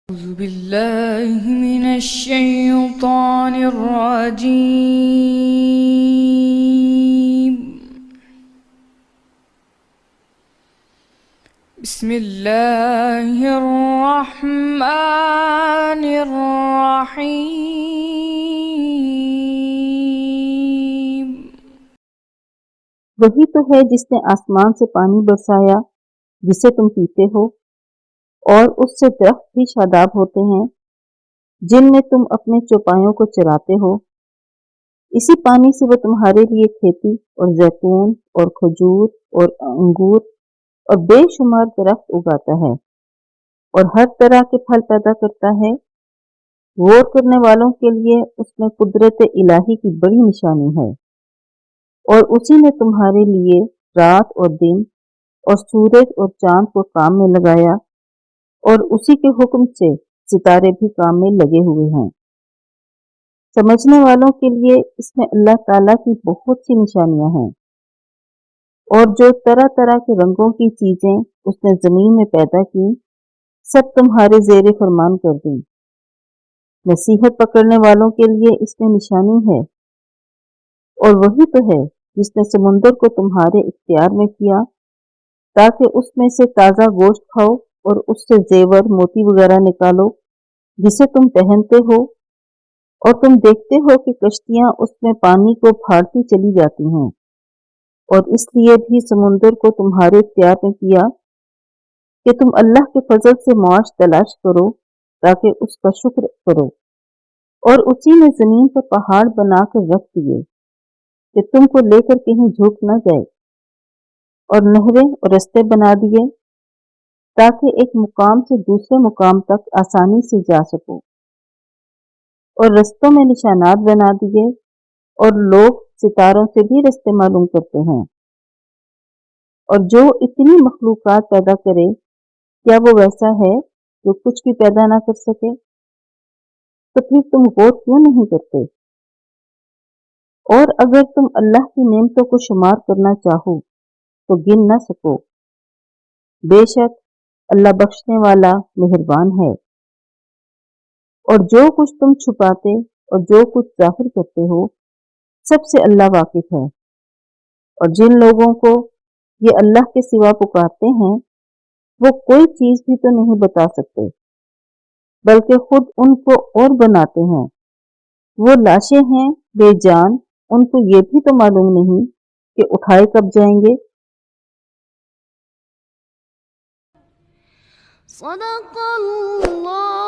أعوذ بالله من الشيطان الرجيم. بسم الله الرحمن الرحيم. وہی تو ہے جس نے آسمان سے پانی برسایا جسے تم پیتے ہو، اور اس سے درخت بھی شاداب ہوتے ہیں جن میں تم اپنے چوپایوں کو چراتے ہو۔ اسی پانی سے وہ تمہارے لیے کھیتی اور زیتون اور کھجور اور انگور اور بے شمار درخت اگاتا ہے اور ہر طرح کے پھل پیدا کرتا ہے۔ غور کرنے والوں کے لیے اس میں قدرت الہی کی بڑی نشانی ہے، اور اسی نے تمہارے لیے رات اور دن اور سورج اور چاند کو کام میں لگایا، اور اسی کے حکم سے ستارے بھی کام میں لگے ہوئے ہیں۔ سمجھنے والوں کے لیے اس میں اللہ تعالیٰ کی بہت سی نشانیاں ہیں، اور جو طرح طرح کے رنگوں کی چیزیں اس نے زمین میں پیدا کی سب تمہارے زیر فرمان کر دیں۔ نصیحت پکڑنے والوں کے لیے اس میں نشانی ہے، اور وہی تو ہے جس نے سمندر کو تمہارے اختیار میں کیا تاکہ اس میں سے تازہ گوشت کھاؤ اور اس سے زیور موتی وغیرہ نکالو جسے تم پہنتے ہو، اور تم دیکھتے ہو کہ کشتیاں اس میں پانی کو پھاڑتی چلی جاتی ہیں، اور اس لیے بھی سمندر کو تمہارے اختیار میں کیا کہ تم اللہ کے فضل سے معاش تلاش کرو تاکہ اس کا شکر کرو۔ اور اسی نے زمین پر پہاڑ بنا کر رکھ دیے کہ تم کو لے کر کہیں جھک نہ جائے، اور نہریں اور رستے بنا دیے تاکہ ایک مقام سے دوسرے مقام تک آسانی سے جا سکو، اور رستوں میں نشانات بنا دیے، اور لوگ ستاروں سے بھی رستے معلوم کرتے ہیں۔ اور جو اتنی مخلوقات پیدا کرے، کیا وہ ویسا ہے جو کچھ بھی پیدا نہ کر سکے؟ تو پھر تم غور کیوں نہیں کرتے؟ اور اگر تم اللہ کی نعمتوں کو شمار کرنا چاہو تو گن نہ سکو۔ بے شک اللہ بخشنے والا مہربان ہے۔ اور جو کچھ تم چھپاتے اور جو کچھ ظاہر کرتے ہو سب سے اللہ واقف ہے۔ اور جن لوگوں کو یہ اللہ کے سوا پکارتے ہیں وہ کوئی چیز بھی تو نہیں بتا سکتے، بلکہ خود ان کو اور بناتے ہیں۔ وہ لاشیں ہیں بے جان، ان کو یہ بھی تو معلوم نہیں کہ اٹھائے کب جائیں گے۔ صدق اللہ